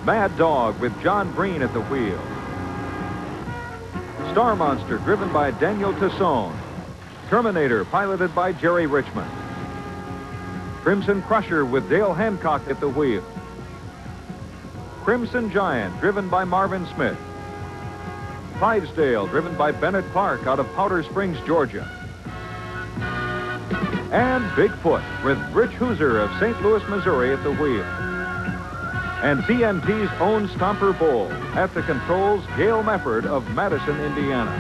Mad Dog with John Green at the wheel. Star Monster driven by Daniel Tassone. Terminator piloted by Jerry Richmond. Crimson Crusher with Dale Hancock at the wheel. Crimson Giant driven by Marvin Smith. Clydesdale driven by Bennett Clark out of Powder Springs, Georgia. And Bigfoot with Rich Hooser of St. Louis, Missouri at the wheel. And TNT's own Stomper Bull at the controls, Gail Mefford of Madison, Indiana.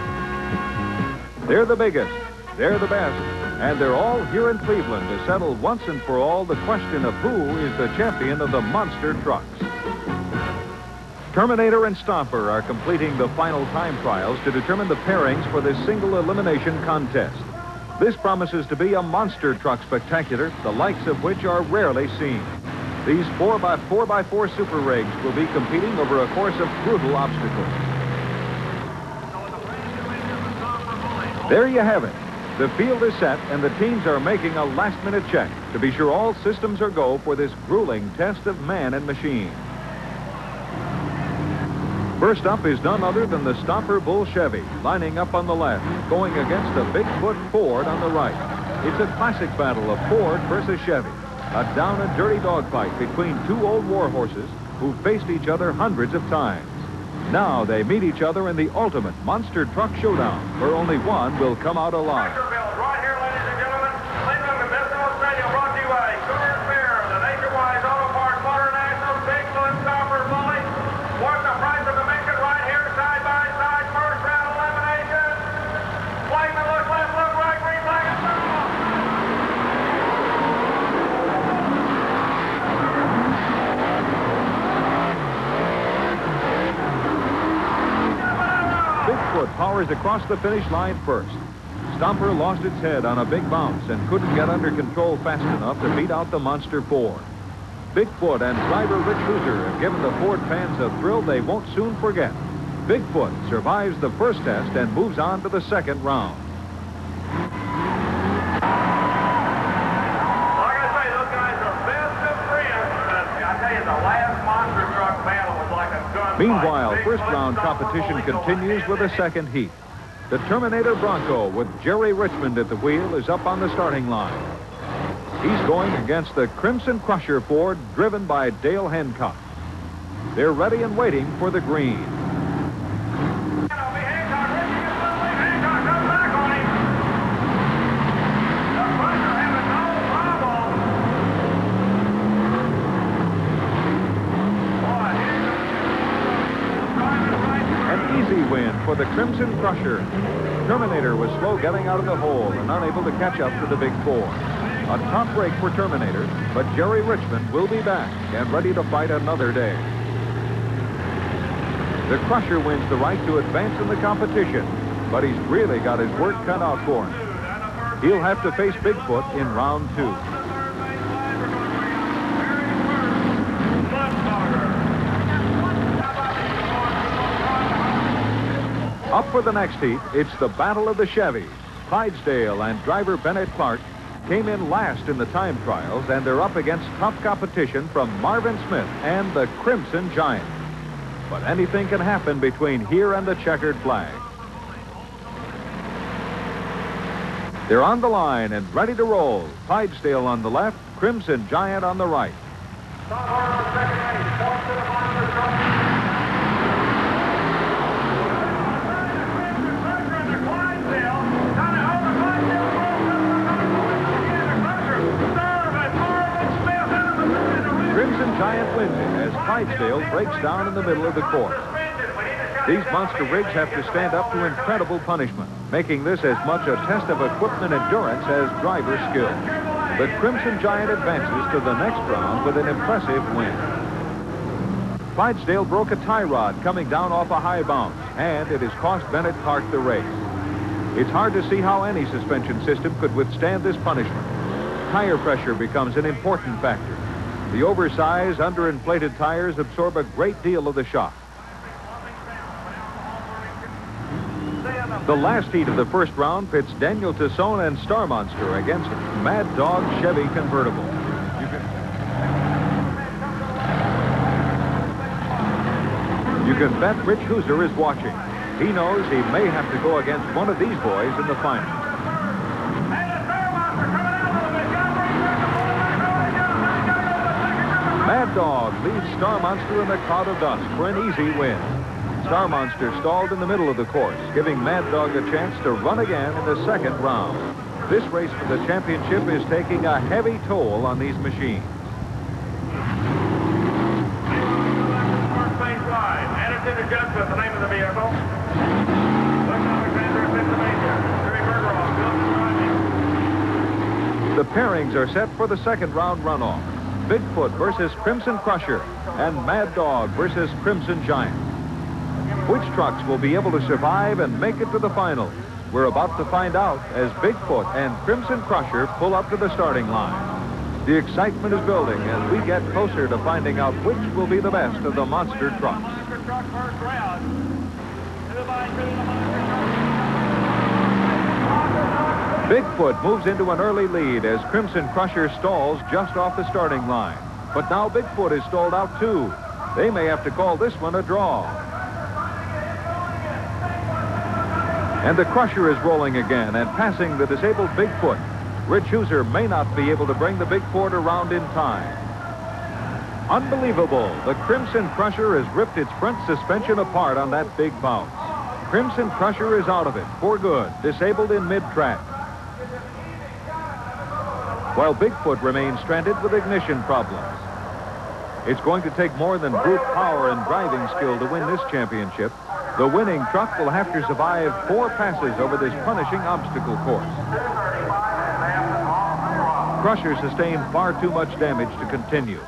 They're the biggest, they're the best, and they're all here in Cleveland to settle once and for all the question of who is the champion of the monster trucks. Terminator and Stomper are completing the final time trials to determine the pairings for this single elimination contest. This promises to be a monster truck spectacular, the likes of which are rarely seen. These 4x4x4 super rigs will be competing over a course of brutal obstacles. There you have it. The field is set and the teams are making a last-minute check to be sure all systems are go for this grueling test of man and machine. First up is none other than the Stomper Bull Chevy, lining up on the left, going against the Bigfoot Ford on the right. It's a classic battle of Ford versus Chevy, a down-and-dirty dogfight between two old war horses who faced each other hundreds of times. Now they meet each other in the ultimate monster truck showdown, where only one will come out alive. Right here, ladies and gentlemen, Cleveland Municipal Stadium, brought to you by Coors Beer, the nationwide auto parts motor national Bigfoot Stomper Bully. Worth the price of admission right here, side by side, first round elimination. Flagman, look left, look right, green flag and circle. Bigfoot powers across the finish line first. Stomper lost its head on a big bounce and couldn't get under control fast enough to beat out the monster Ford. Bigfoot and driver Rich Hooser have given the Ford fans a thrill they won't soon forget. Bigfoot survives the first test and moves on to the second round. Like I say, those guys are best of friends. I tell you, the last monster truck battle was like a gunfight. Meanwhile, first round competition continues with a second heat. The Terminator Bronco with Jerry Richmond at the wheel is up on the starting line. He's going against the Crimson Crusher Ford driven by Dale Hancock. They're ready and waiting for the green. An easy win for the Crimson Crusher. Terminator was slow getting out of the hole and unable to catch up to the big Ford. A top break for Terminator, but Jerry Richmond will be back and ready to fight another day. The Crusher wins the right to advance in the competition, but he's really got his work cut out for him. He'll have to face Bigfoot in round 2. Up for the next heat, it's the Battle of the Chevys. Clydesdale and driver Bennett Clark came in last in the time trials, and they're up against tough competition from Marvin Smith and the Crimson Giant. But anything can happen between here and the checkered flag. They're on the line and ready to roll. Clydesdale on the left, Crimson Giant on the right. Giant wins it as Clydesdale breaks down in the middle of the course. These monster rigs have to stand up to incredible punishment, making this as much a test of equipment endurance as driver skill. The Crimson Giant advances to the next round with an impressive win. Clydesdale broke a tie rod coming down off a high bounce, and it has cost Bennett Clark the race. It's hard to see how any suspension system could withstand this punishment. Tire pressure becomes an important factor. The oversized, underinflated tires absorb a great deal of the shock. The last heat of the first round pits Daniel Tassone and Star Monster against Mad Dog Chevy Convertible. You can bet Rich Hooser is watching. He knows he may have to go against one of these boys in the final. Mad Dog leads Star Monster in a cloud of dust for an easy win. Star Monster stalled in the middle of the course, giving Mad Dog a chance to run again in the second round. This race for the championship is taking a heavy toll on these machines. Anderson adjustment, the name of the vehicle. The pairings are set for the second round runoff. Bigfoot versus Crimson Crusher and Mad Dog versus Crimson Giant. Which trucks will be able to survive and make it to the final? We're about to find out as Bigfoot and Crimson Crusher pull up to the starting line. The excitement is building as we get closer to finding out which will be the best of the monster trucks. Bigfoot moves into an early lead as Crimson Crusher stalls just off the starting line. But now Bigfoot is stalled out too. They may have to call this one a draw. And the Crusher is rolling again and passing the disabled Bigfoot. Rich Hooser may not be able to bring the Big Ford around in time. Unbelievable. The Crimson Crusher has ripped its front suspension apart on that big bounce. Crimson Crusher is out of it for good, disabled in mid-track. While Bigfoot remains stranded with ignition problems. It's going to take more than brute power and driving skill to win this championship. The winning truck will have to survive 4 passes over this punishing obstacle course. Crusher sustained far too much damage to continue.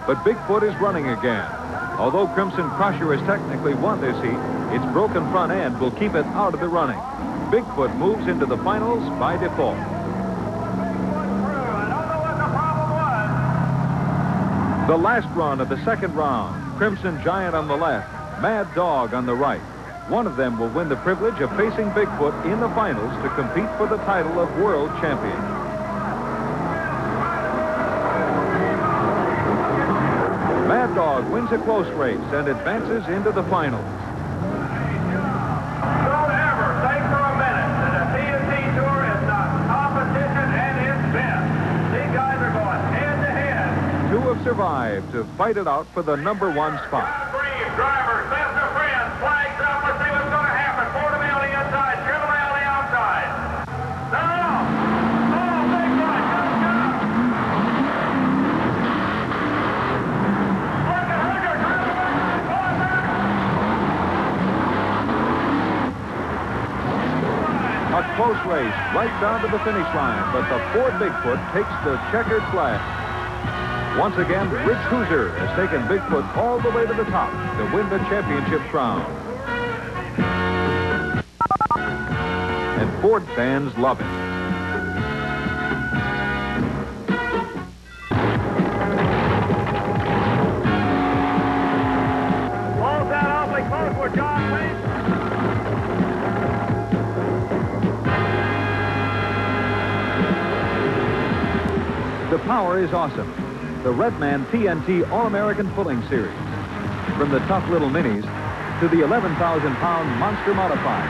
But Bigfoot is running again. Although Crimson Crusher has technically won this heat, its broken front end will keep it out of the running. Bigfoot moves into the finals by default. The last run of the second round, Crimson Giant on the left, Mad Dog on the right. One of them will win the privilege of facing Bigfoot in the finals to compete for the title of world champion. Mad Dog wins a close race and advances into the finals. Don't ever think for a minute that a TNT Tour is not competition at its best. These guys are going head-to-head. 2 have survived to fight it out for the #1 spot. Drivers, best of friends, flags up. Let's see what's going to happen. Fordham on the inside, Chevrolet on the outside. No. Oh, big run. Good job. Look at Hooker. Going back. A close race right down to the finish line, but the Ford Bigfoot takes the checkered flag. Once again, Rich Hooser has taken Bigfoot all the way to the top to win the championship crown. And Ford fans love it. Close that awfully close for John, please. The power is awesome. The Redman TNT All-American Pulling Series. From the tough little minis to the 11,000-pound Monster Modified.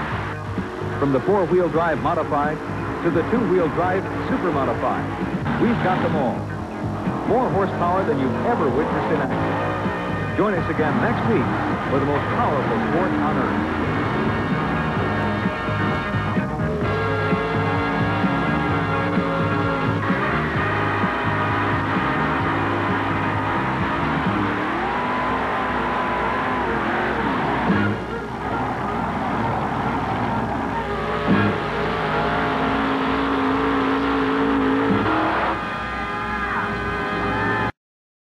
From the 4-wheel drive Modified to the 2-wheel drive Super Modified. We've got them all. More horsepower than you've ever witnessed in action. Join us again next week for the most powerful sport on Earth.